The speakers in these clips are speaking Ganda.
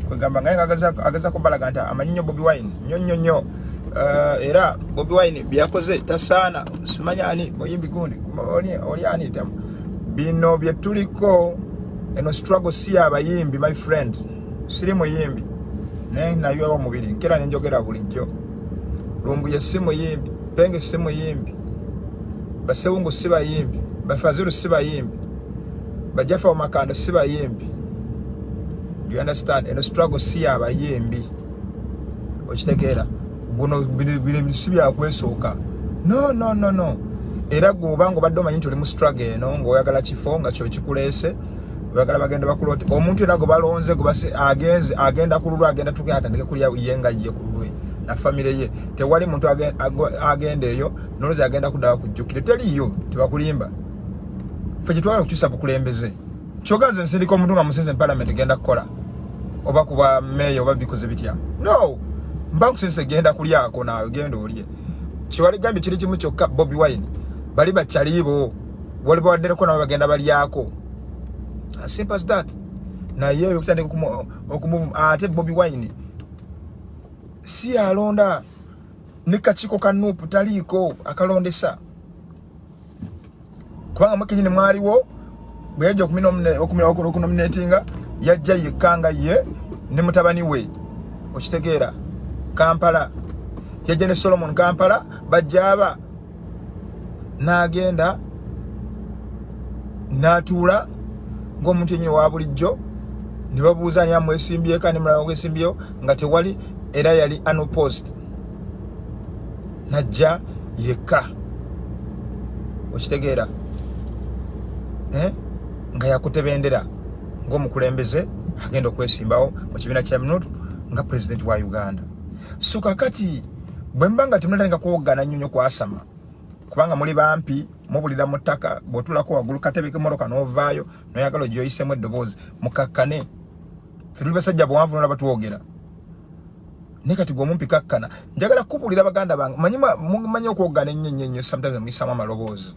kwegamba nga agaza kubalaga nti amanyi nnyo BobiWine nnyo era BobiWine byakoze tasaana simanya ani muyimbi gundi oli ani temu bino bye tuliko eno struggle si abayimbi my friend siri muyimbi nayo omubiri nkera nenjogera bulijjo Lumbuye si muyimbi Penge si muyimbi Basewungu si bayimbi Bafaziru si bayimbi Bajafa wa Makanda si bayimbi. Do you understand? Eno struggle si abayimbi okitegeera buno bile misibya kwesoka no era gobango badde omanyi nti oli mu struggle eno ng'oyagala kifo nga kyo kikulese oyagala bagenda bakuloti omuntu era go balonze go base agenda kululwa agenda tukya atandike kulya yenga ye kululwe na family ye tewali muntu agenda eyo noloza agenda kudawa kujjukire teliyo tebakulimba fe kitwala okukyusa bukulembeze kyogaze nsindika omuntu nga musenze parliament genda kukola oba kuba mayor oba bikoze bitya no mbangu sense genda kulyako nawe genda olye kiwali gambi kiri kimu kyokka BobiWine bali bakyalibo wali bawaddereko nabo bagenda balyako as simple as that na yewe kutandika okumuvu ate BobiWine si alonda nikachiko ka NUP taliko akalondesa kubanga makinyine mwaliwo bweje okunominatinga yajja yekanga ye ne mutabani we okitegeera Kampala yajja ne Solomon Kampala bajjaba nagenda natula ng'omuntu yenyine wa bulijjo ne babuuza ani amwesimbye kandi mulala ng'esimbyeyo nga tewali era yali unopposed najja yekka okitegeera nga yakutebendera ng'omukulembeze agenda okwesimbawo mu kibiina kya NUP nga president wa Uganda. So kakati bwembanga timulanga kuogana nnyo kwasama kubanga muli bampi mubulira mu ttaka bwotulako wagulu katebe kemoroka novaayo noyagala gyoyisemu eddobozi mukakkane ffe tuli basajja bwanvu nola batuwogera ne kati gw'omumpi kakkana njagala kubulira baganda bange manyi okuwogana ennyo sometimes muyisamu amaloboozi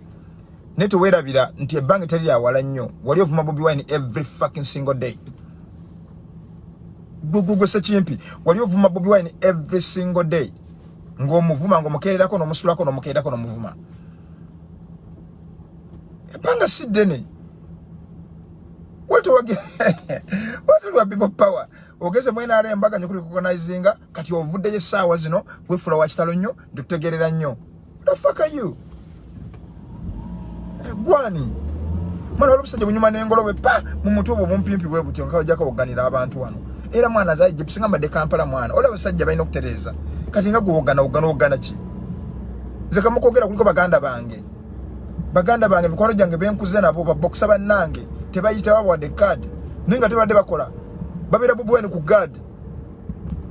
ne teweerabira nti ebbanga teri awala nnyo wali ovuma BobiWine every fucking single day gwe sekimpi wali ovuma BobiWine every single day ng'omuvuma ng'omukeererako n'omusulako n'omukeererako n'omuvuma ebbanga si ddene watu lwa people power ogeze mwena ale embaga nyukuli kukonayizinga kati ovuddeyo essaawa zino wefula wa kitalo nnyo ndikutegerera nnyo what the fuck are you gwani mwana olubusajja bunyuma n'engolobe pa mu mutwe obwo bumpimpi bwe butyo nga ojjako oganira abantu wano era mwana zaije bisinga mbadde Kampala mwana olaba basajja balina okutereeza kati nga gwogana ki nze kamukogera kuliko baganda bange mikwano gyange benkuze nabo babokisa bannange tebayita bawadde card ninga tebadde bakola babeera BobiWine ku guard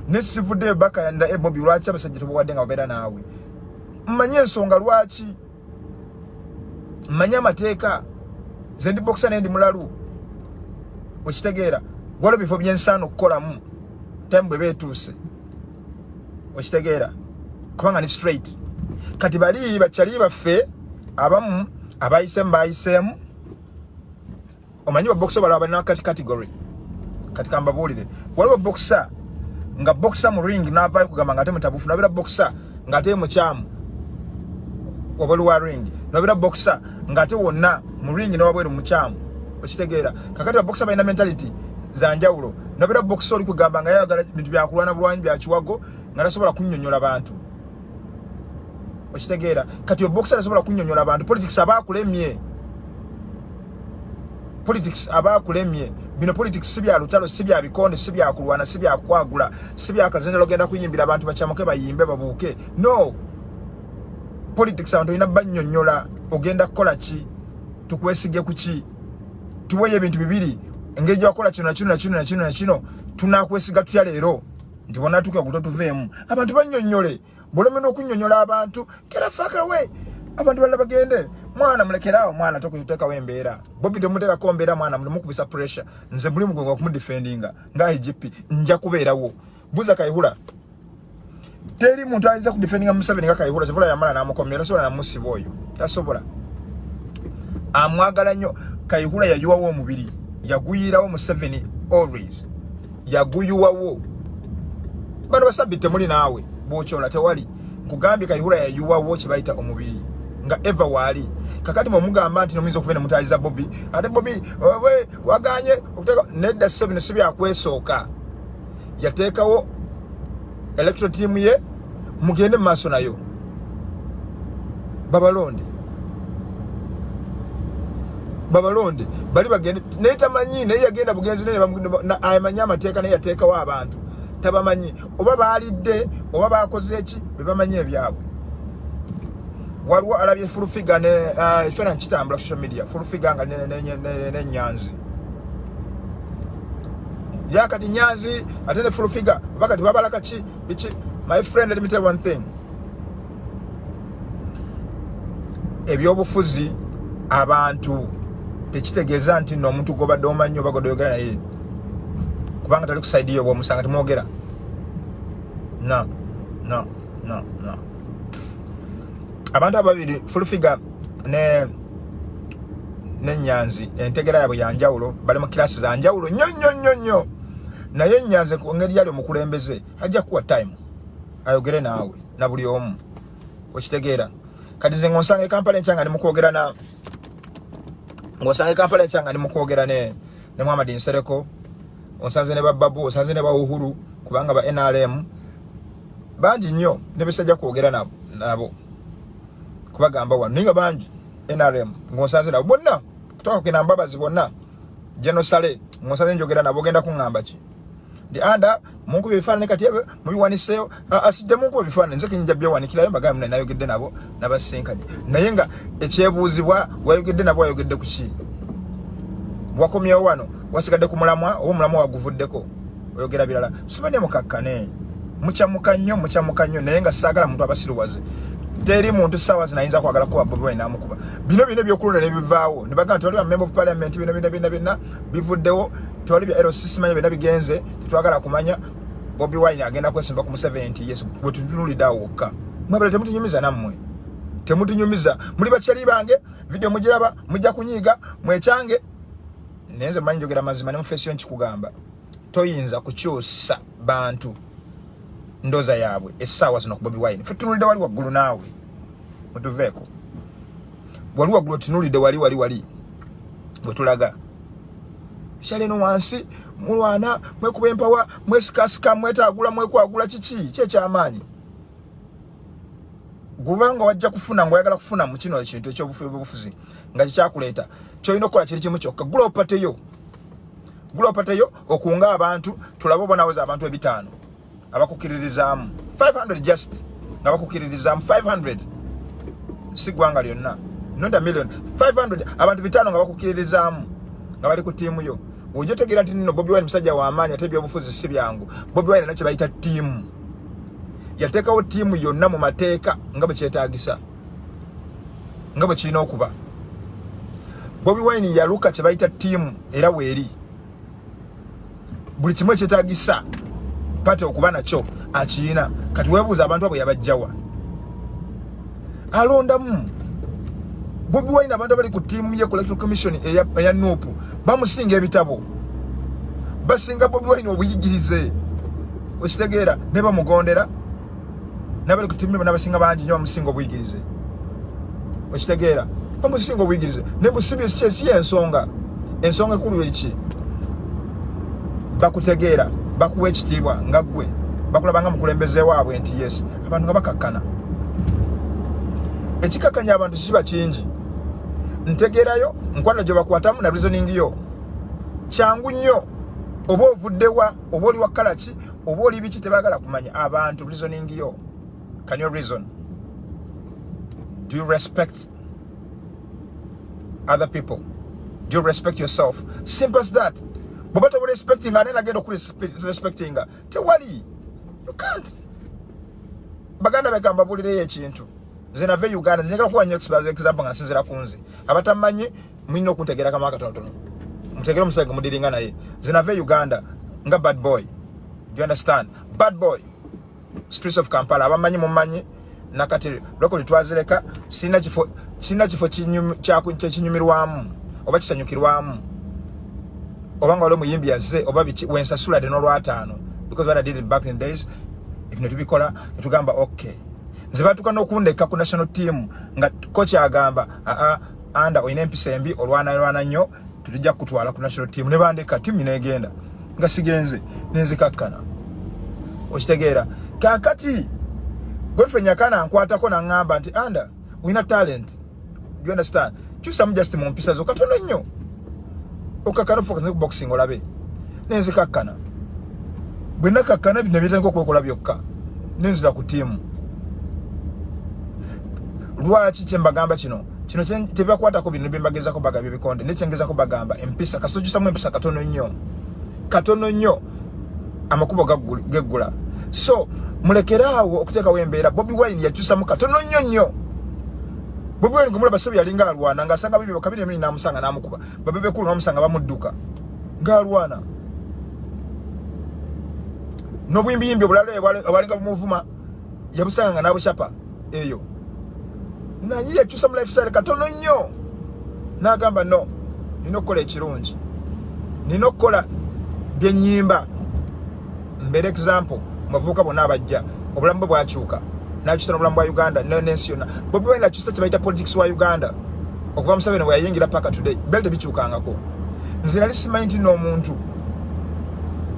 nesivuddeyo baka yanda Bobi lwaki abasajja tebawadde nga babeera naawe mmanye ensonga lwaki mmanye amateeka ze ndi bokisa nendi mulalu okitegeera waliwo bifo byensaano okukolamu time bwe beetuuse okitegeera kubanga ni straight kati bali bakyali baffe abamu abayiseemu omanyi babokisa balaba balina kati category kati kambabuulire waliwo bokisa nga bokisa mu ring n'avaayo kugamba nga ate mutabufu nabira bokisa nga ate mukyamu wabaliwa ring nabira bokisa nga ate wonna mu ring n'owabweru mukyamu okitegeera kakati babokisa balina mentality zanjawulo nabira bokisa oli kugamba nga yayagala bintu byakulwana bulwanyi bya kiwago nga tasobola kunnyonnyola abantu okitegeera kati obokisa tasobola kunnyonnyola abantu politics abakulemye bino politics si bya lutalo si bya bikonde si bya kulwana si bya kwagula si bya kazendero genda kuyimbira abantu bakyamuke bayimbe babuuke no politics abantu ina bannyonnyola ogenda kukola ki tukwesige kuki tuweye ebintu bibiri engeri gyakola kino tunakwesiga tutya leero nti bonna tuke okuto tuveemu abantu bannyonnyole bolemera okunnyonnyola abantu kera fakarawe abantu balala bagende mwana mulekerawo mwana tokuteekawo embeera Bobi temuteekako mbeera mwana mukubisa pressure nze muli mugwenga okumudefendinga nga IGP nja kubeerawo buza Kayihura teri muntu ayinza kudefendinga Museveni nga Kayihura kivula yamala n'amukomera tasobola namusiba oyo tasobola amwagala nnyo Kayihura yayiwawo omubiri yaguyirawo Museveni always yaguyuwawo bano basabite muli naawe bochola tewali nkugambye Kayihura yayuwawo kibayita omubiri nga eva wali kakati mugamba nti nominza okuvena mutaaliza Bobby ate Bobby waganye okuteka nedda 7 sibi akwesooka yateekawo electoral team ye mugende maaso nayo babalonde bali bagende netamanyi naye yagenda bugenzi na ayamanya amateeka naye yateekawo abantu tabamanyi oba baalidde oba bakoze eki bebamanyi ebyabwe waliwo alabye full figure ne ifena kitambula social media full figure nga ne Nyanzi yakati Nyanzi atene full figure bakati babala kachi bichi my friend let me tell one thing ebyobufuzi abantu tekitegeeza nti no omuntu gobadde omanyi oba godoyogera naye kubanga tali kuside yo bwomusanga timwogera no abantu ababiri full figure ne Nyanzi entegera yabo yanjawulo bali mu class za njawulo nnyo naye Nyanzi ku ngeri yali omukulembeze ajja kuwa time ayogere naawe na buli omu okitegeera kati nze ngonsanga Kampala enkyanga ni mukwogera na ngonsanga Kampala enkyanga ni mukwogera ne Muhammad Nsereko onsanze ne bababu onsanze ne ba Uhuru kubanga ba NRM banji nnyo ne besajja kwogera nabo kubagamba wano ninga banji NRM ngonsanze nabo bonna kutoka kina mbabazi bonna Genosale ngonsanze njogera nabo genda kungamba ki ndi anda mungu bifana kati yabe mubiwaniseo asije mungu bifana nze kinjja byo wanikirayo bagamba nayo gidde nabo nabasinkanye naye nga ekyebuuzibwa wayogedde nabo wayogedde ku ki wakomyewo wano wasigadde ku mulamwa oba mulamwa waguvuddeko oyogera birala sibane mukakkane mucyamuka nnyo naye nga saagala muntu abasiruwaze teri muntu sawa zinayinza kwagala kuba BobiWine namukuba bino byokulula ne bivaawo ne bagamba toli member of parliament bino bivuddewo toli bya LCC manya bina bigenze tetwagala kumanya BobiWine agenda kwesimba ku 70 yes bwetunuliddawo wokka mwebale temutunyumiza nammwe temutunyumiza muli bakyali bange video mugiraba mujja kunyiga mwechange nenze manyi njogera mazima ne mufesiyo nkikugamba toyinza kukyusa bantu ndoza yaabwe essaawa zino ku BobiWine futunulidde wali waggulu naawe mutuveeko wali waggulu tunulidde wali bwetulaga shaleno wansi mulwana mwekuba empawa mwesikasika mwetaagula mwekwagula kiki kyekyamaanyi gubanga wajja kufuna ngoyagala kufuna mu kino ekintu ekyobufuzi nga kikyakuleeta kyolina okukola kiri kimu kyokka gula opateyo okunga abantu tulabe obonaweza abantu 5 abakukiririzaamu 500 just nga bakukiririzaamu 500 si gwanga lyonna not a million 500 abantu 5 nga bakukiririzaamu nga bali ku tiimu yo ojja otegeera nti nno BobiWine musajja w'amaanyi ate ebyobufuzi si byangu BobiWine nakye bayita tiimu yateekawo tiimu yonna mu mateeka nga bwe kyetaagisa nga bwe kirina okuba BobiWine yaluka kye bayita tiimu era weeri buli kimu ekyetaagisa pate okuba nakyo akirina kati weebuuza abantu abo yabajjawa alondamu BobiWine abantu abali ku tiimu ye Electoral Commission eya NUP bamusinga ebitabo basinga BobiWine obuyigirize okitegeera ne bamugondera nabali ku tiimu n'abasinga bangi nnyo bamusinga obuyigirize okitegeera bamusinga obuyigirize ne busibye si ensonga ekulu eki bakutegeera bakuwa ekitiibwa nga ggwe bakulabanga mukulembeze waabwe nti yes abantu nga bakakkana ekikakkanya abantu kiba kingi ntegeerayo nkwata gye bakwatamu na reasoning yo kyangu nnyo oba ovuddewa oba oli wakkala ki oba oli biki tebaagala kumanya abantu reasoning yo can you reason do you respect other people do you respect yourself simple as that Boba to respecting and then again respecting tewali you can't baganda bekamba bulire ekintu nze nave Uganda njagala kuwa example nga sinzira kunze abatamanyi mwino kuntegera kama akatono mutegera musaga mudiringa naye nze nave Uganda nga bad boy do you understand bad boy streets of Kampala abamanyi mumanyi nakati loko litwazireka sina kifo kinyumirwamu oba kisanyukirwamu obanga wali muyimbi yazze oba biki wensasula de n'olwataano because what I did back in the days if netubikola netugamba okay nze batuka n'okundeka ku national team nga kocha agamba anda oyina empisa embi olwana nnyo tutujja kutwala ku national team ne bandeka team negenda nga sigenze nenzikakkana okitegeera kakati Godfrey Nyakana ankwatako na ngamba nti anda oyina talent do you understand kyusa mu just mu mpisa zo katono nnyo okakana focus ne boxing olabe nenzikakkana bwe nakakkana bino bitandika okwekola byokka nenzira ku team lwaki kyembagamba kino tebakwatako bino byembagezako bagabye bikonde nekyengezako bagamba empisa kasojusamu empisa katono nnyo amakubo geggula so mulekeraawo okuteekawo embeera BobiWine yakyusamu katono nnyo BobiWine ngumulaba sebi yalinga alwana ng'asanga bibyo kabiri emini namusanga namukuba babebe kulu namusanga bamudduka ng'alwana n'obuyimbi obulala abalinga bumuvuma yabusanga n'abushapa eyo naye yakyusa mu lifestyle katono nnyo n'agamba no nina okukola ekirungi nina okukola byennyimba mbere example mwavubuka bonna abajja obulamu bwe bwakyuka n'akyusa n'obulamu bwa Uganda n'ensi yonna BobiWine akyusa kye bayita politics wa Uganda okuva Museveni we yayingira paka today bel tebikyukangako nze nali simanyi nti n'omuntu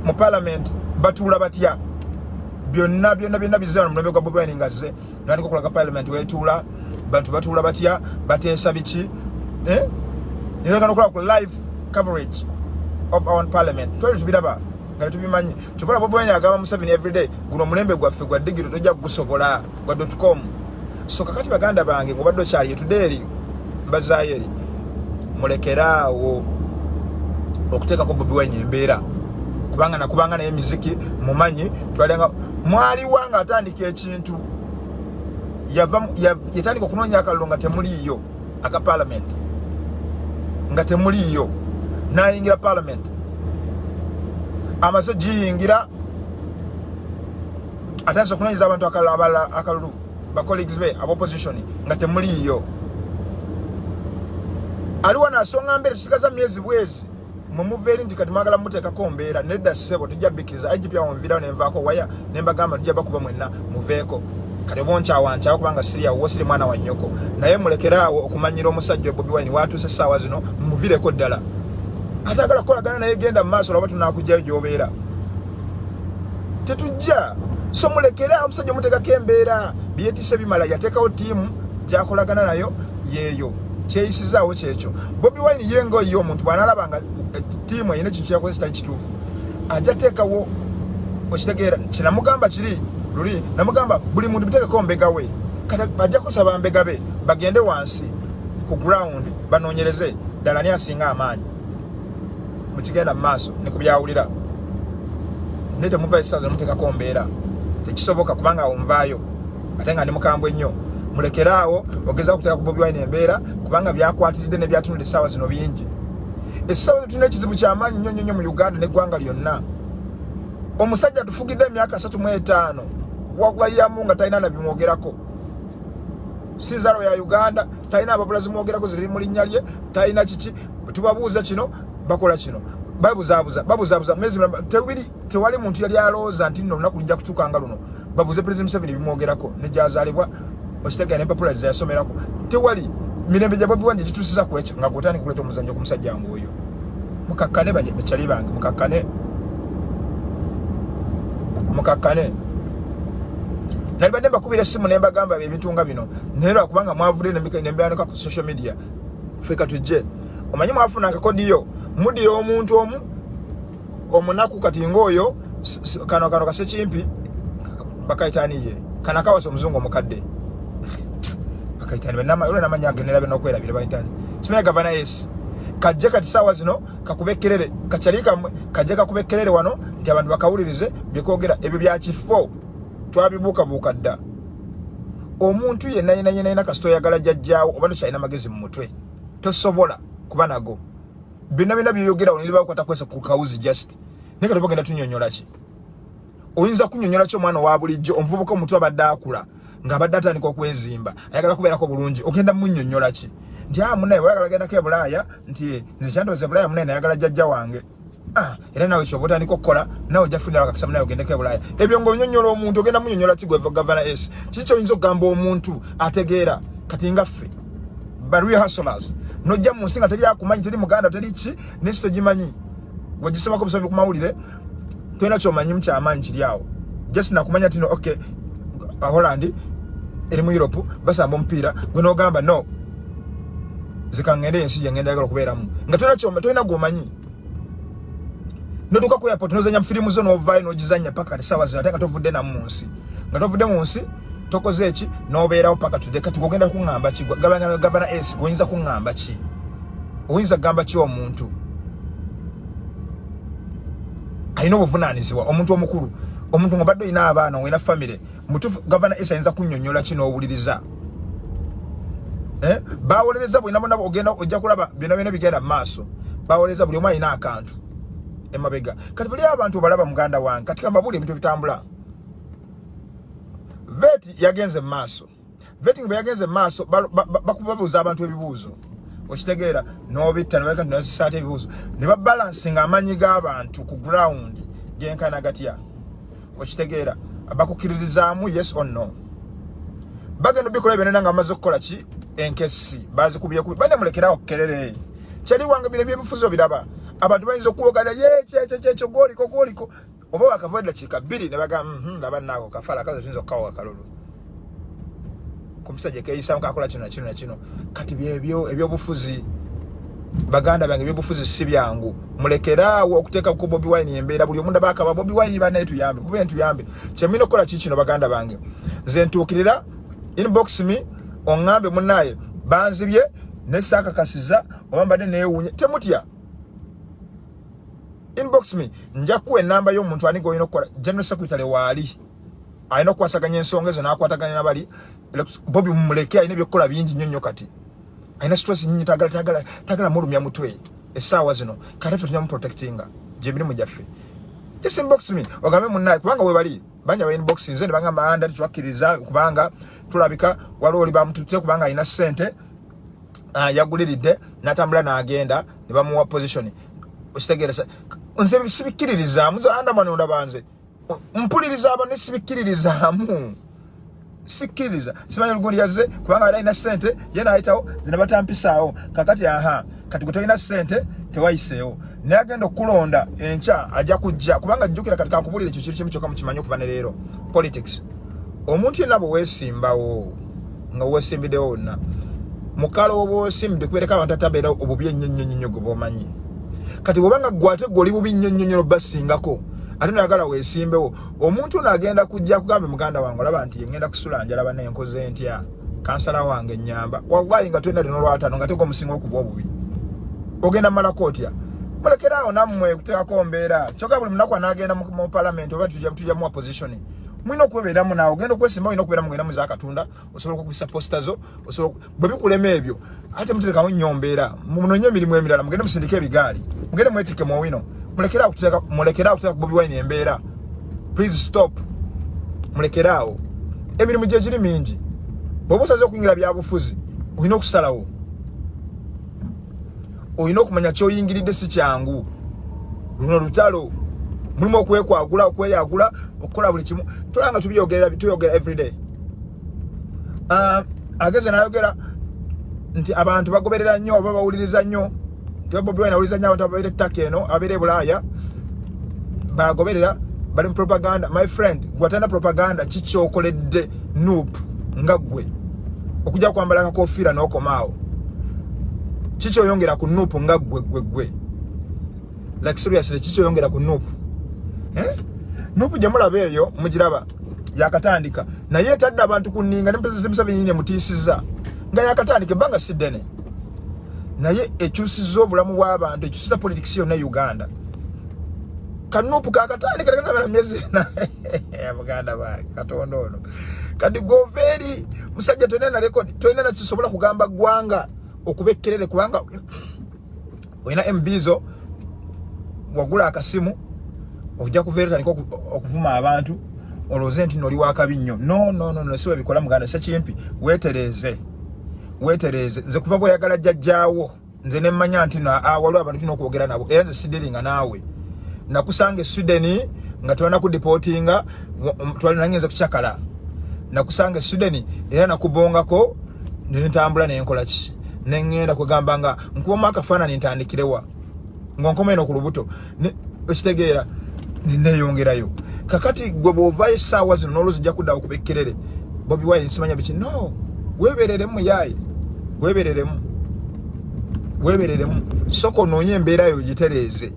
mu parliament batuula batya byonna bizza mu mulembe gwa BobiWine ngazze nandika okulaga parliament wetuula bantu batuula batya bateesa biki era kana okola ku live coverage of our parliament twali tubiraba nga tubimanyi kyokola BobiWine agamba Museveni everyday guno mulembe gwaffe gwa digital tojja kugusobola gwa .com so kakati baganda bange ngobadde okyali today mbazaayo eri mulekeraawo okuteekako BobiWine embeera kubanga naye miziki mumanyi twalenga mwali wanga atandika ekintu yatandika okunoonya akalulu nga temuliiyo aka parliament nga temuliiyo nayingira parliament amaze giyingira atandise okunoonyeza abantu akalulu ba colleagues be aba opposition nga temuliiyo aliwo nasonga mbere tusigaza myezi bwezi mumuveeri nti kati mwagala muteekako mbeera nedda ssebo tujja bbikiriza IGP awonvirawo nenvaako waya nembagamba tujja bakuba mwenna muveeko kati obonkyawankyawo kubanga siriawo wosiri mwana wa nnyoko naye mulekeraawo okumanyira omusajja BobiWine watuuse essaawa zino mumuviireko ddala atagala kukolagana naye genda mu maaso lwaba tunakugjayo gy'obeera tetujja so mulekeraawo omusajja omuteekako embeera byetiise bimala yateekawo ttiimu gyakolagana nayo yeeyo kyeyisizaawo kyekyo BobiWine yengo yo omuntu bw'anaalaba nga ttiimu eyina ekintu kyakoze kitali kituufu ajja teekawo okitegeera kinamugamba kiri luli namugamba buli muntu biteekeko mbega we kati ajja kusaba mbega be bagende wansi ku ground banoonyereze ddala ani asinga amaanyi mukigenda mu maaso ne ku byawulira naye temuva essaawa nemuteekako mbeera tekisoboka kubanga awonvaayo ate nga ndi mukambwe nnyo mulekeraawo ogeza okuteeka ku BobiWine embeera kubanga byakwatiridde ne byatunula essaawa zino bingi essaawa tulina ekizibu ky'amaanyi nnyo mu Uganda n'eggwanga lyonna omusajja tufugidde emyaka 35 wagwayamu nga talina na bimwogerako si nzalo ya Uganda talina ababula zimwogerako ziri mu linnya lye talina kiki tubabuuza kino bakola kino babuzaabuza mezi tewali muntu yali alowooza nti nno olunaku lujja kutuuka nga luno babuuze President Museveni bimwogerako ne gyazaalibwa okitegeera n'empapula zeyasomerako tewali mirembe gya BobiWine gituusiza ku ekyo nga gwotandika kuleeta omuzannyo ku musajja ng'oyo mukakkane bakyali bange mukakkane nalibadde mbakubira essimu ne mbagamba ebintu nga bino naye lwakubanga mwavudde ne mbyanika ku social media feka tujje omanyi mwafuna akakodiyo mudira omuntu omunaku kati ng'oyo kano kasekimpi bakayitaaniye kanakawasa omuzungu omukadde bakayitaani olwo namanya agenera bena okwerabira bayitaani simanyi gavana yesi kajje kati saawa zino kakube ekkerere kakyali kamwe kajje kakube ekkerere wano nti abantu bakawulirize byekwogera ebyo bya kifo twabibuukabuuka dda omuntu yenna kasita oyagala jjajjaawo oba tokyalina magezi mu mutwe tosobola kuba nago byonna byeyogera oyinza bakwata kwesa ku kawuzi just naye kati bagenda tunyonyola ki oyinza kunyonyola ki omwana owa bulijjo omuvubuka omutu abadde akula ng'abadde atandika okwezimba ayagala kubeerako bulungi ogenda munnyonnyola ki nti munaye wayagala gendako e Bulaaya nti nze kyandowooza Bulaaya munaye nayagala jjajja wange era nawe kyobota ndiko kola nawe jafuna bakasama nawe gendeke bulaya ebyo ngonyonyola omuntu ogenda munyonyola kigwe governor S kicho yinzo gamba omuntu ategeera kati ngaffe barui hustlers no jamu nsinga teri akumanyi teri muganda teri ki nesito gimanyi wagisoma ko busobi kumawulire twena kyomanyi mcha amanyi kiriawo just nakumanya tino okay Holland eri mu Europe basamba omupiira gwe no gamba no zikangende ensi yengenda yagala kubeeramu nga twena kyoma twena gomanyi noduka ku airport nozanya filimu zo no vai no gizanya paka sawa zinatenga tovudde na munsi nga tovudde munsi tokoze eki nobeerawo paka tudde kati gogenda kungamba ki gabana S goyinza kungamba ki oyinza gamba ki omuntu ayina obuvunanyizibwa omuntu omukulu omuntu ngobadde ina abaana ngina family mutufu governor S ayinza kunnyonnyola kino owuliriza bawolereza bwe nabona ogenda ojja kulaba bino bigenda maaso bawolereza buli omu ayina akantu emabega kati buli abantu balaba muganda wange kati kamba buli ebintu bitambula vet yagenze maaso vetting bwe yagenze maaso bakubabuuza abantu ebibuuzo okitegeera n'obitta nebaka nasisaata ebibuuzo ne babalansinga amanyi g'abantu ku ground genkana gatya okitegeera bakukiririzaamu yes or no bagenda bikola ebyenena nga bamaze okukola ki enkesi bazikubye bane mulekerawo kukerere kyali wange bino ebyebifuzi obiraba abantu bayinza okuwogana kyekyo gwoliko oba wakavoedda kika bbiri ne baga laba naako kafala kazo tuyinza okukawoga kalulu kumusajja keyisamu kakola kino nakino kati ebyobufuzi baganda bange ebyobufuzi si byangu mulekeraawo okuteeka ku BobiWine embeera buli omuntu abakaba BobiWine banaye tuyambe kyemina okukola kikino baganda bange nze ntuukirira inbox me ongambe munaye banzibye nesaka kasiza oba mbadde neewuunye temutya inbox me nja kuwa enamba y'omuntu ani goyina okukola general secretary waali ayina okukwasaganya ensonga ezo n'akwataganya nabali Bobi mumuleke ayina ebyokukola bingi nnyo kati ayina stress nyinyi tagala mulumya mutwe essaawa zino kale ffe tunya muprotectinga gye biri mu gyaffe just inbox me ogambe munnaye kubanga we bali banja ba inbox nze ne bangamba anda twakkiriza kubanga tulabika waliwo oli bamutute kubanga ayina ssente yaguliridde n'atambula n'agenda ne bamuwa position okitegeeresa nze sibikkirizaamu nze andamanonda banze mpuliriza abantu nesibikkirizaamu sikkiriza simanyi olugundi yazze kubanga ali ayina ssente ye n'ayitawo zina batampisaawo kakati kati gwe tolina ssente tewayiseewo naye agenda okulonda enkya ajja kujja kubanga jjukira kati kankubulira ekyo kiri kimu kyokka mukimanyi okuva ne leero politics omuntu yenna bwe weesimbawo nga weesimbiddewo wonna mukalo oba weesimbidde kubeereka abantu atabeera obubi ennyo gwe b'omanyi kati bwobanga gwate gwe oli bubi nnyo basingako ate nayagala weesimbewo omuntu n'agenda kujja kugambe muganda wange olaba nti yengenda kusula njala banne enkoze ntya kansala wange ennyamba wagwayi nga twenda lino lwataano nga tega omusinga okuba obubi ogenda malako otya mulekeraawo nammwe kuteekako mbeera kyokka buli munaku anaagenda mu palamenti oba tujja mu opposition mwina okubeeramu naawe ogenda okwesimba olina okubeeramu ngenda mu zakatunda osobola okukubisa posita zo bwe bikulema ebyo ate muterekamu nnyo mbeera munonye emirimu emirala mugende musindike ebigaali mugende mwetike mu wino mulekeraawo kuteeka ku BobiWine embeera please stop mulekeraawo emirimu gye giri mingi bw'oba osaze okuyingira byabufuzi olina okusalawo olina okumanya kyoyingiridde si kyangu luno lutalo mulimu okwekwagula okweyagula okukola buli kimu tulanga tuyogera everyday ageze nayogera nti abantu bagoberera nnyo oba bawuliriza nnyo nti BobiWine awuliriza nnyo abantu ababeera ettaka eno ababeera e Bulaaya bagoberera bali mu propaganda my friend gwatana propaganda kikyokoledde NUP nga ggwe okujja kwambala akakofiira n'okomaawo kikyoyongera ku NUP nga ggwe like seriously kikyoyongera ku NUP NUP gye mulaba eyo mugiraba yakatandika naye etadde abantu ku nninga ne President Museveni ne mutiisiza nga yakatandika ebbanga si ddene naye ekyusizza obulamu bw'abantu ekyusizza politics yonna Uganda kanupu kakatandika kakatandika myezi muganda bange katonda ono kati goveri musajja tolina na record tolina na kisobola kugamba gwanga okubekkerere kubanga olina MBzo wagula akasimu ojja kuveera niko okuvuma abantu oloze nti noli wakabi nnyo no siwe bikola muganda sekimpi wetereze nze kuva bwe yagala jjajjaawo nze ne mmanya nti waliwo abantu tulina okwogera nabo era nze sidiringa naawe nakusanga Sweden nga twana ku deportinga twali nanyeza kuchakala nakusanga Sweden era nakubongako nintambula nenkola ki nengenda kugamba nga nkoma akafaananyi ntandikirewa ngonkoma eno ku lubuto ekitegeera neyongerayo kakati gwe bw'ovaayo essaawa zino n'oluzijja kudda okubekkerere BobiWine nsimanya biki no weebereremu yaaye weebereremu soko noonye embeera yo gitereeze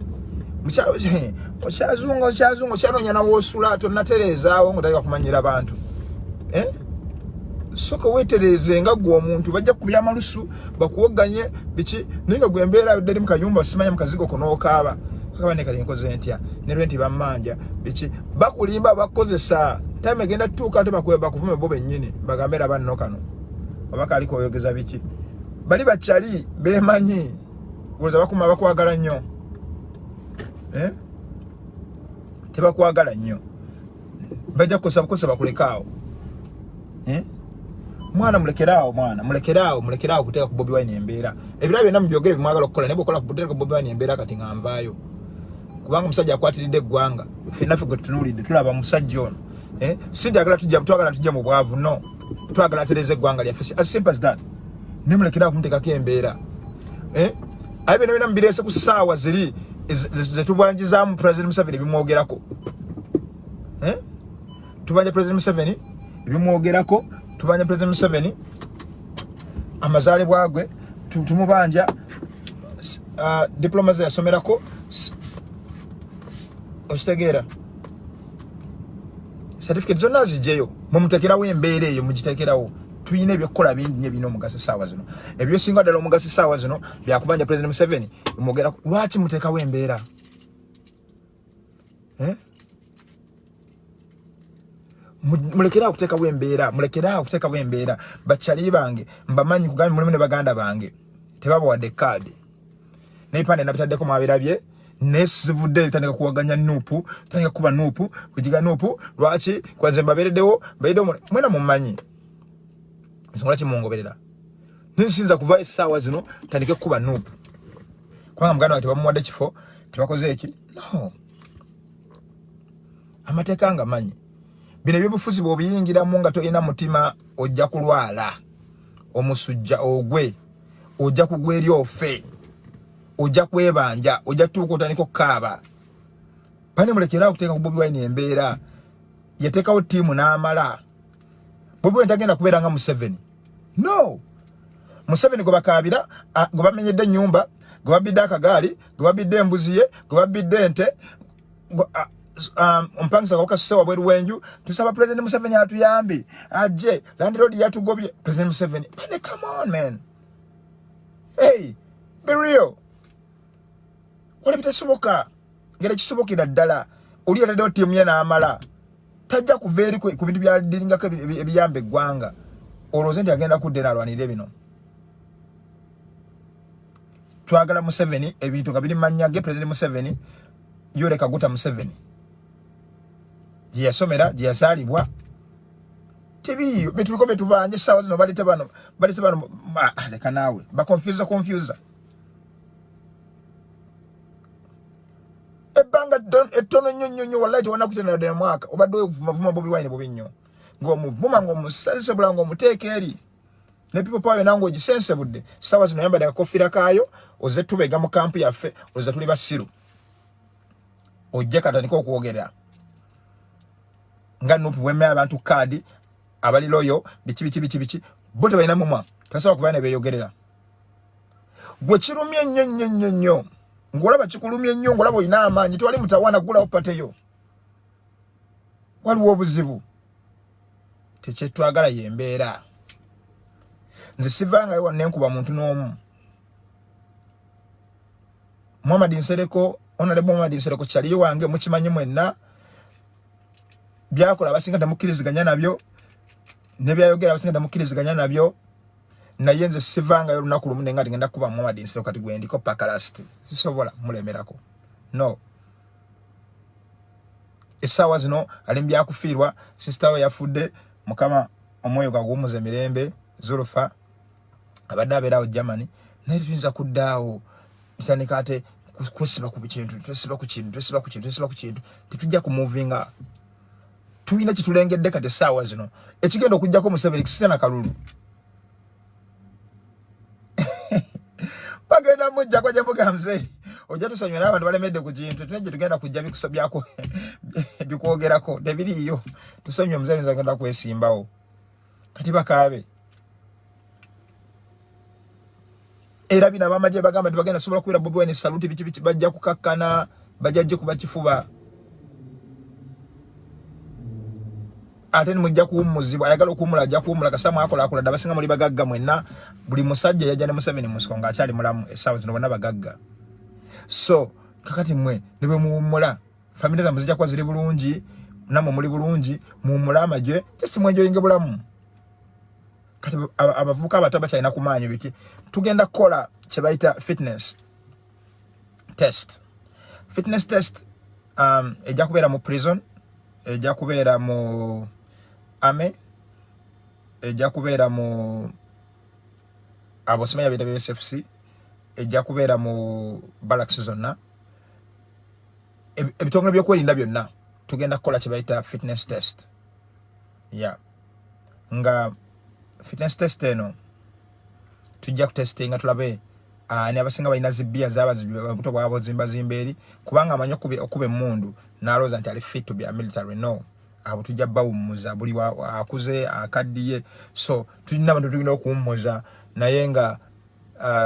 okyazunga okyanoonya nawoosula tonnatereezaawo nga tali wakumanyira abantu soko weetereeze nga gwe omuntu bajja kukubya amalusu bakuwoganye biki naye nga gwe embeera yodde eri mu kayumba simanya mu kazigo konookaaba kakaba ne kali nkoze ntya ne lwenti bammanja biki bakulimba bakozesa time egenda tuuka ate bakuvume bo bennyini bagambe era banno kano abaka aliko oyogeza biki bali bakyali bemanyi kuloza bakuma bakwagala nnyo tebakwagala nnyo bajja kukosa bakulekaawo mwana mulekeraawo kuteeka ku BobiWine embeera ebirabo byonna mubyogere bimwagala okukola naye bwokola kuteeka ku BobiWine embeera kati nga nvaayo kubanga omusajja akwatiridde eggwanga ffenaffe gwe tutunuulidde tulaba musajja ono sinjagala twagala tujja mu bwavu no twagala atereze eggwanga lyaffe as simple as that ne mulekeraawo kumuteekako embeera aye bino byonna mubireese ku ssaawa ziri zetubwanjizaamu President Museveni ebimwogerako tubanja President Museveni ebimwogerako tubanja President Museveni amazaalibwa gwe tumubanja diplomacy yasomerako okitegeera certificate zonna zijjeyo mumutekerawo embeera eyo mugitekerawo tuyina ebyokukola bingi nnyo bino omugaso essaawa zino ebyosinga ddala omugaso essaawa zino byakubanja President Museveni bimwogerako lwaki muteekawo embeera mulekeraawo kuteekawo embeera bakyali bange mbamanyi kugambe mulimu ne baganda bange tebabawadde kaadi n'ebipande nabitaddeko mwabirabye nesivudde tandika kuwaganya NUP tandika kuba NUP kujiga NUP lwaki kwanze mbabereddewo mwena mumanyi nsonga ki mungoberera ninsinza kuva essaawa zino tandike kuba NUP kubanga muganda wange tebamuwadde kifo tebakoze eki no amateeka nga manyi bino ebyobufuzi bw'obiyingiramu nga tolina mutima ojja kulwala omusujja ogwe ojja kugwa eri ofe ojja kwebanja ojja tuuka otandika okukaaba bane mulekeraawo okuteeka ku BobiWine embeera yateekawo ttiimu n'amala BobiWine tagenda kubeera nga Museveni no Museveni gwe bakaabira gwe bamenyedde ennyumba gwe babidde akagaali gwe babidde embuzi ye gwe babidde ente ompangisa kawuka sise wabweru wenju tusaba President Museveni atuyambe ajje Land Road yatugobye President Museveni bane come on man hey be real wala bitasoboka ngera kisobokera ddala oli yataddewo ttiimu ye n'amala tajja kuva eri ku bintu byalingako ebiyamba eggwanga olowooza nti agenda kudde n'alwanirira bino twagala Museveni ebintu nga biri mannya ge President Museveni Yoweri Kaguta Museveni gye yasomera gye yazaalibwa tebiriyo betuliko betubanje essaawa zino balete bano leka naawe bakonfyuza ebbanga ettono nnyo wallahi tewonna kutenadde na mwaka obadde ovuma BobiWine bubi nnyo ng'omuvuma ng'omusensebula ng'omuteeka eri ne people power nango ogisensebudde ssaawa zino yambadde akakofira kaayo oze tubega mu kampu yaffe oze tuli basiru ojje katandika okwogerera nga NUP bwemme abantu kaadi abali loyo biki bo tebalina mumwa tasobola kuba ne beeyogerera gwe kirumye nnyo ng'olaba kikulumye nnyo ng'olaba olina amaanyi tewali mutawaana gulawo pateyo waliwo obuzibu tekyetwagala yembeera nze sivangayo wanne nkuba muntu n'omu Honorable Muhammad Nsereko kyaliyo wange mukimanyi mwenna byakola abasinga temukkiriziganya nabyo ne byayogera abasinga temukkiriziganya nabyo naye nze sivangayo olunaku lumu nenga ngenda kuba Muhammad Nsereko kati gwe ndiko pakalasti sisobola mulemerako no essaawa zino ali mu byakufiirwa sister we yafudde mukama omwoyo gwagumuza emirembe Zulfa abadde abeerawo Germany naye tuyinza kuddaawo ntandika ate kusiba ku kintu tusiba ku kintu tetujja ku movinga tuina kitulengedde kati saawa zino ekigenda okujjako Museveni kisitana kalulu bagenda mujja kwa jambuga mzee ojja tusanywa n'abantu balemedde ku kintu tunajja tugenda kujja bikusabyako bikwogerako tebiriiyo tusanywa Museveni zagenda kwesimbawo kati bakaabe era bina bamaje bagamba tibagenda sobola kuira BobiWine saluti biki bajja kukakkana bajjaje kuba kifuba ate mujja kuwumuzibwa ayagala okumula ajja kuwumula kasamu akola dabasinga muri bagagga mwenna buli musajja yajja ne Museveni musonga akyali mulamu esawa zino bonna bagagga so kakati mwe nibe muwumula family za muzijja kwa ziri bulungi namwe muri bulungi muwumula amajwe just mwenjoyinge bulamu kati abavuka abataba cyina kumanyo biki tugenda kola kyebayita fitness test ejja kubeera mu prison ejja kubeera mu ame ejja kubeera mu abosimanya bita BSFC ejja kubeera mu barracks zonna ebitongole byokwerinda byonna tugenda kola kyebayita fitness test nga fitness test eno tujja kutestinga tulabe ne abasinga balina zibbiya z'ababuto bwabo zimba eri kubanga amanyi okuba emmundu n'alowooza nti ali fit to be a military no abo tujja bawummuza buli akuze akaddiye so tulina abantu tulina okuwummuza naye nga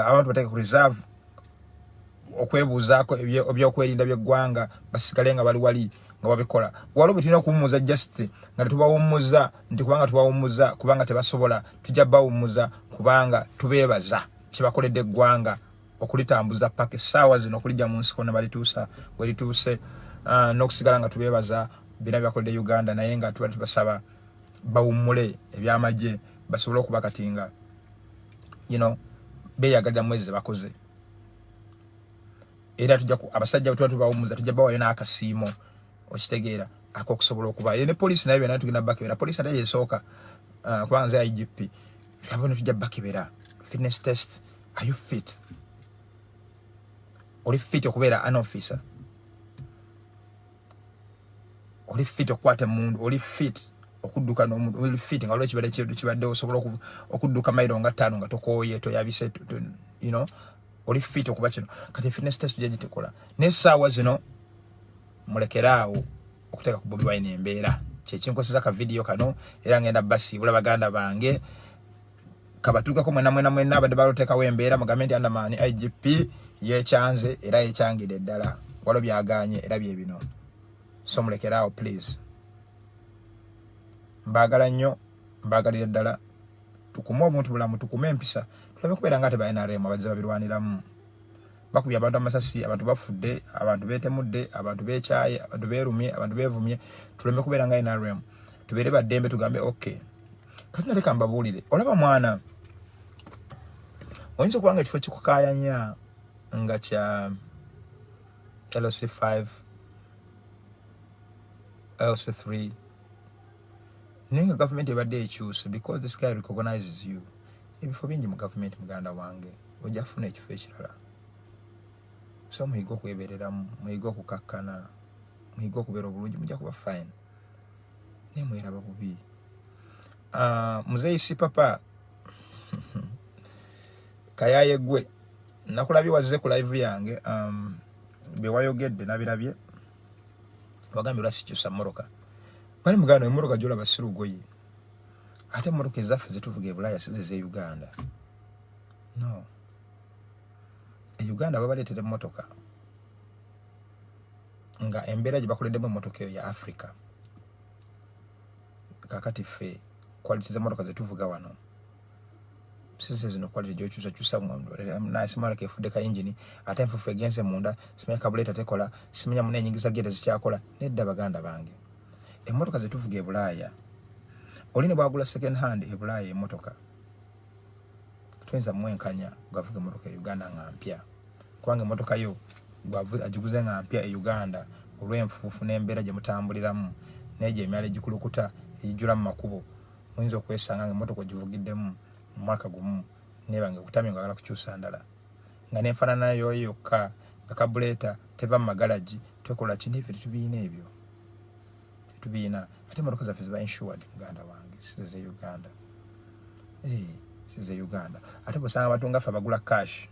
abantu bateeka ku reserve okwebuuzaako ebyokwerinda by'eggwanga basigale nga bali wali nga babikola waliwo tulina okuwummuza just nga tetubawummuza nti kubanga tubawummuza kubanga tebasobola tujja bawummuza kubanga tubeebaza kibakoledde eggwanga okulitambuza paka essaawa zino okulijja mu nsi konna balituusa werituuse n'okusigala nga tubeebaza bina byakoledde Uganda naye nga tuba tubasaba bawummule ebyamagye basobole okuba kati nga beeyagalira mwezi ze bakoze era tujja abasajja bwe tuba tubawummuza tujja bawayo n'akasiimo okitegeera akokusobola okuba ne poliisi naye byonna tugenda bakebera poliisi ate yesooka kubanga nze IGP tuyabona tujja bakebera fitness test are you fit oli fit okubeera an officer oli fit okukwata emundu oli fit okudduka n'omuntu oli fit nga waliwo kibadde osobola okudduka mayiro nga 5 nga tokooye toyabise oli fit okuba kino kati fitness test tujja gitekola n'essaawa zino mulekeraawo okuteeka ku BobiWine embeera kyekinkoseza ka video kano era ngenda basiibula baganda bange kabatuukako mwena abadde baloteekawo embeera mugambe nti Andamani IGP yekyanze era yekyangire ddala waliwo byagaanye era bye bino so mulekeraawo please mbaagala nnyo mbaagalire ddala tukume omuntu bulamu tukume empisa tulabe kubeera nga tebalina NRM abazze babirwaniramu bakubye abantu amasasi abantu bafudde abantu betemudde abantu bekyaye abantu berumye abantu bevumye tuleme kubeera nga NRM tubeere baddembe tugambe okay kati naleka mbabuulire olaba mwana oyinza okubanga ekifo kikukaayanya nga kya LC5 LC3 naye nga gavumenti ebadde ekyuse because this guy recognizes you ebifo bingi mu gavumenti muganda wange ojja funa ekifo ekirala so muhiga okwebereramu muhiga okukakkana muhiga okubeera obulungi mujja kuba fine naye mweraba bubi muzeeyisi papa kayaye gwe nakulabye wazze ku live yange bewayogedde nabirabye bagambye lwasikyusa mmoroka bali muganda emmoroka gyolaba sirugoye ate emmoroka ezaffe zetuvuga ebulaya sizeze Uganda no Uganda babaleetera emmotoka nga embeera gye bakoleddemu emmotoka eyo ya Africa kakati ffe quality z'emmotoka zetuvuga wano sisi zino quality gyokyusakyusa nasimala kefudde ka engine ate enfufu egenze munda simanya kabuleta tekola simanya muna enyingiza gete zikyakola nedda baganda bange emmotoka zetuvuga ebulaaya oli ne bwagula second hand ebulaaya emmotoka tuyinza mwenkanya gwavuga emmotoka e Uganda nga mpya kubanga emmotoka yo agiguze nga mpya e Uganda olw'enfuufu n'embeera gye mutambuliramu n'egyo emyala egikulukuta ejijjula mu makubo muyinza okwesanga nga emmotoka ogivugiddemu mu mwaka gumu nebange okutamya nga agala kukyusa ndala nga nenfaanana yoyo yokka Akabureta teva magalaji tukola kindi ffe tubiina ebyo. Tubiina ate motoka zaffe ziba insured Uganda wange size Uganda. Size Uganda. Ate bosanga batunga ffe bagula cash.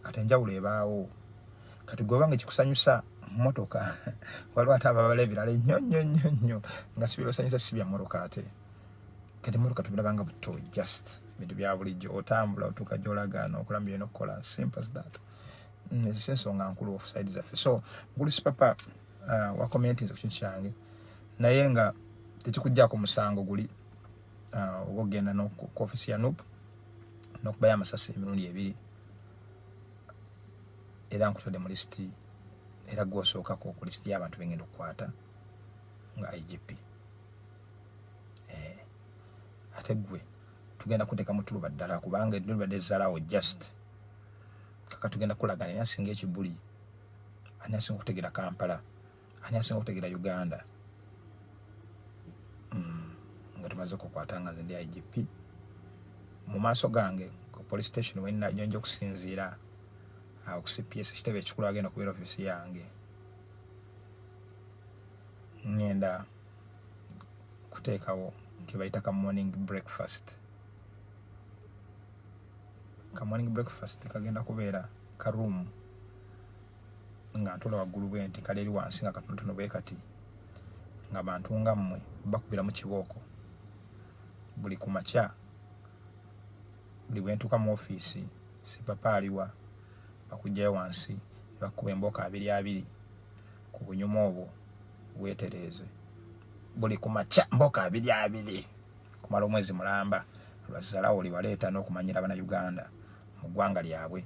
Ate njawulo ebaawo. Kati gwe bange kikusanyusa motoka waliwo ate ababala ebirala ennyo nga sibirosanyusa sibya motoka ate. Kati motoka tubirabanga buto just bintu bya bulijjo otambula otuuka gy'olagaana okulamba byonna okukola simple as that. Sensonga nkulu offside zaffe. So ngulusi papa wa commenting ku kintu kyange naye nga tekikujjaako musango guli ogenda ku ofisi ya NUP n'okubayo amasasi emirundi 2 era nkutadde mu lisiti era gwosookako ku lisiti y'abantu bengenda okukwata nga IGP. Ate gwe tugenda kuteeka mu tuluba ddala kubanga edduluba ezzalaawo just kaka tugenda kulagana ani asinga ekibuli, ani asinga okutegera Kampala, ani asinga okutegera Uganda. Nga tumaze okukwata nga nze ndi IGP mu maaso gange ku police station wenna njonja okusinziira ku CPS ekitebe ekikulu agenda kubeera ofisi yange. Ngenda kuteekawo kibayita ka morning breakfast. Ka morning breakfast kagenda kubeera ka room nga ntola waggulu bwenti kali eri wansi nga katonotono bwe kati nga bantu nga mmwe bakubira mu kibooko buli ku makya buli bwe ntuuka mu ofiisi si papa aliwa bakujjayo wansi bakuba embooka 2 ku bunyuma obwo weetereeze buli ku makya mbooka 2 kumala omwezi mulamba lwazalawo liwaleeta n'okumanyira Bannayuganda mu ggwanga lyabwe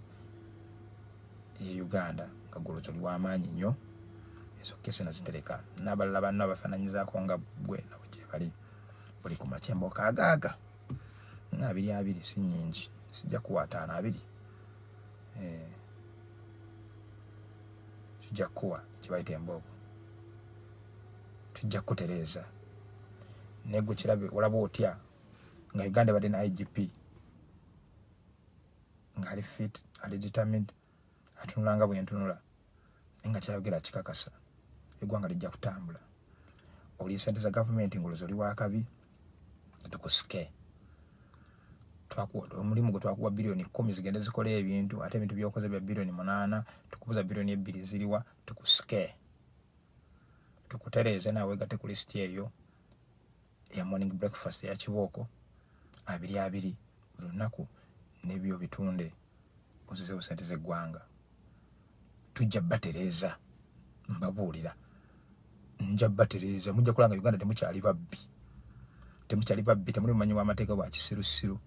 e Uganda nga guluzo liw'amaanyi nnyo. Ezo kese nazitereka n'abalala banno abafaananyizaako nga bwe nabo gye bali buli ku makya mbooka agaaga nga 2 si nnyingi sijja kuwa 5 sijja kuwa kibayita emboogo tujja kutereeza naye gwe kirabe olaba otya nga Uganda badde na IGP nga ali fit ali determined atunulanga bwe ntunula nga kyayogera kikakasa eggwanga lijja kutambula. Oli sente za gavumenti ngolozo oli wakabi tukusike omulimu gwe twakuwa bilioni 10 zigende zikola ebintu ate ebintu byokoze bya bilioni 8 tukubuza bilioni 2 ziriwa tukusike tukutereeze nawe gate ku list eyo ya morning breakfast ya kibooko 2 lunaku n'ebyo bitunde ozize sente z'eggwanga tujja batereeza mbabuulira nja batereeza mujja kulanga Uganda temukyali babbi temuli mumanyi w'amateeka bwa kisirusiru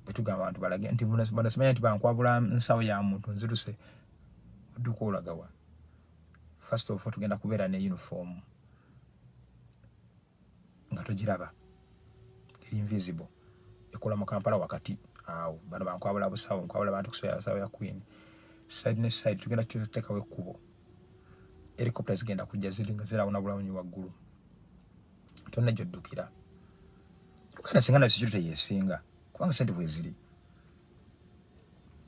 bwetugamba abantu balage nti banasimanya nti bankwabula nsawo ya muntu nziruse odduka olagawa. First of all tugenda kubeera ne uniform nga togiraba eri invisible ekola mu Kampala wakati awo bano bankwabula busawo nkwabula bantu kusoya sawo ya Queen side ne side tugenda kuteekawo ekkubo helicopters zigenda kujja ziringa zirawuna bulawunyi waggulu tonna gy'oddukira Uganda singa na security yesinga kubanga sente bwe ziri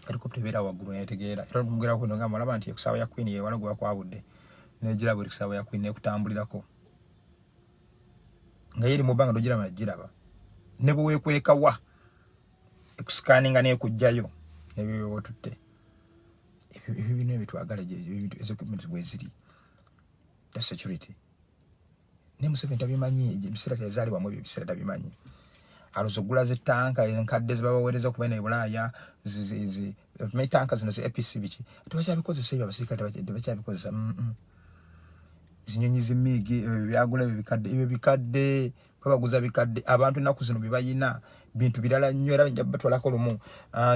helicopter ebeera waggulu netegeera era mugera kuno nga malaba nti ekusawo ya Queen ye wala gwa kwabudde negira buli kusawo ya Queen nekutambulirako nga yeri mu bbanga togira magiraba ne bwe weekwekawa ekuscanninga nekujjayo nebyo wotutte ebyo bino ebitwagala ezo equipment bwe ziri the security ne Museveni tabimanyi ebiseera tezaalibwamu ebyo ebiseera tabimanyi alozogula z'ettanka enkadde zibabaweereza okuba ne Bulaaya tanka zino zi APC biki tebakyabikozesa ebyo abasirikale tebakyabikozesa zinyonyi zimigi byagula ebyo bikadde babaguza bikadde abantu ennaku zino bibayina bintu birala nnyo era nja batwalako lumu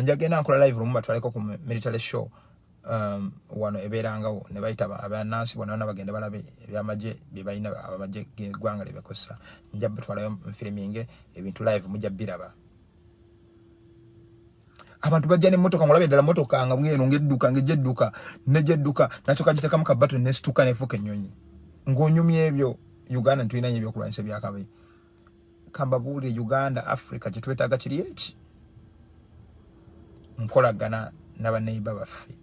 njagenda nkola live lumu batwaleko ku military show wano ebeerangawo ne bayita abanansi bonna bagenda balabe ebyamagye bye balina abamagye g'eggwanga lyebakozesa nja batwalayo mfilminge ebintu live mujja biraba abantu bajja n'emmotoka ngolabe ddala mmotoka nga bweno ng'edduka ng'ejjedduka nejjedduka nakyo kagitekamu ka button nesituka nefuuka ennyonyi ng'onyumya ebyo Uganda ntulinayo ebyokulwanyisa byakabi kambabuulire Uganda Africa kye twetaaga kiri eki nkolagana n'aba neighbor baffe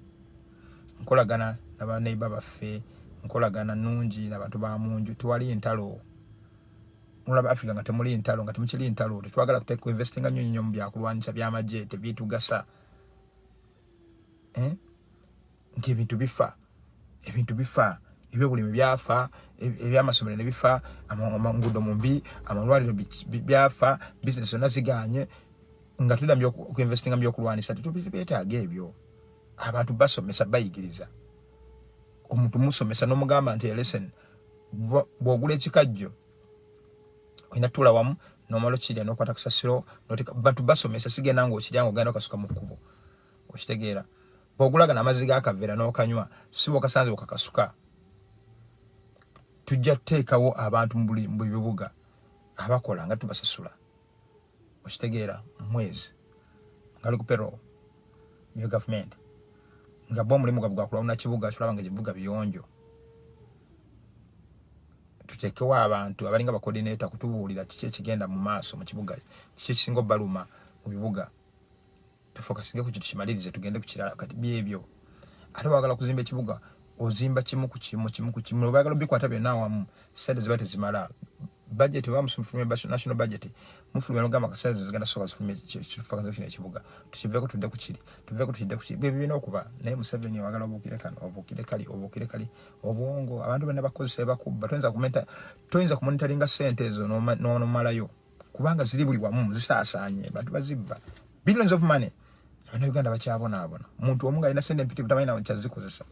nkolagana n'aba neighbor baffe nkolagana nungi n'abantu ba munju tuwali entalo mulaba Africa nga temuli entalo nga temukiri entalo twagala kuteka investinga nnyo mu byakulwanyisa by'amagye tebyetugasa nk'ebintu bifa ebyobulimi byafa ebyamasomero ne bifa amangudo mumbi amalwaliro byafa business zonna ziganye nga tudamya okuinvestinga mu byokulwanyisa tetubyetaaga ebyo abantu basomesa bayigiriza omuntu musomesa n'omugamba nti listen bw'ogula ekikajjo olina tula wamu n'omala okirya n'okwata kusasiro bantu basomesa sigenda ng'okirya ng'ogenda okasuka mu kkubo okitegeera bw'ogulaga n'amazzi g'akaveera n'okanywa si bw'okasanze okakasuka tujja tuteekawo abantu mu bibuga abakola nga tubasasula okitegeera mwezi ngali ku payroll yo government nga bo mulimu gwa kulawuna kibuga tulaba nga ebibuga biyonjo tuteekewo abantu abalinga bacoordinator kutubuulira kiki ekigenda mu maaso mu kibuga kiki ekisinga obbaluma mu bibuga tufokasinge ku kintu kimalirize tugende ku kirala kati byebyo ate wagala kuzimba ekibuga ozimba kimu ku kimu obagala bikwata byonna wamu sente ziba tezimala budget wa musufumye national budget mufulumya ngamba kasaze zigenda soka zifumye kifakazo kino ekibuga tukiveko tudde ku kiri tuveko tudde ku kiri bibina okuba naye Museveni wagala obukire kali obwongo abantu bana bakozesa bakubba toyinza kumonitoringa sente ezo no malayo kubanga ziri buli wamu zisaasanye bantu bazibba billions of money abana Uganda bakyabona muntu omunga ina sente mpiti butamayina nchazikozesa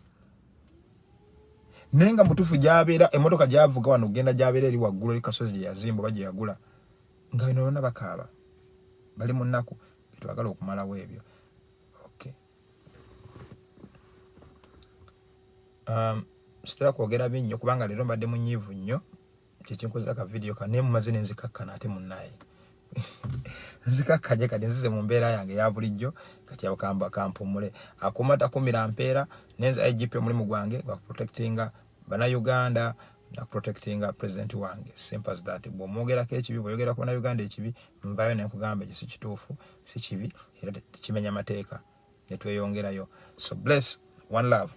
nenga mutufu jabeera emotoka javuga wano genda jabeera eri waggulu eri kasozi yazimbo baje yagula nga bino bonna bakaaba bali mu nnaku bitwagala okumalawo ebyo okay sitera kwogera binnyo kubanga leero mbadde munyiivu nnyo kyekinkoza ka video kane mu mazina nzikakkana ate munnaye nzikakkanye kati nzize mu mbeera yange ya bulijjo kati abakamba kampumule akumata kumira mpeera nenza IGP mulimu gwange gwa protectinga bana Uganda na protectinga president wange simple as that bo mwogera ke ekibi boyogera ku na Uganda ekibi mbayo ne kugamba ekisi kituufu si kibi era kimenya mateeka ne tweyongerayo so bless one love.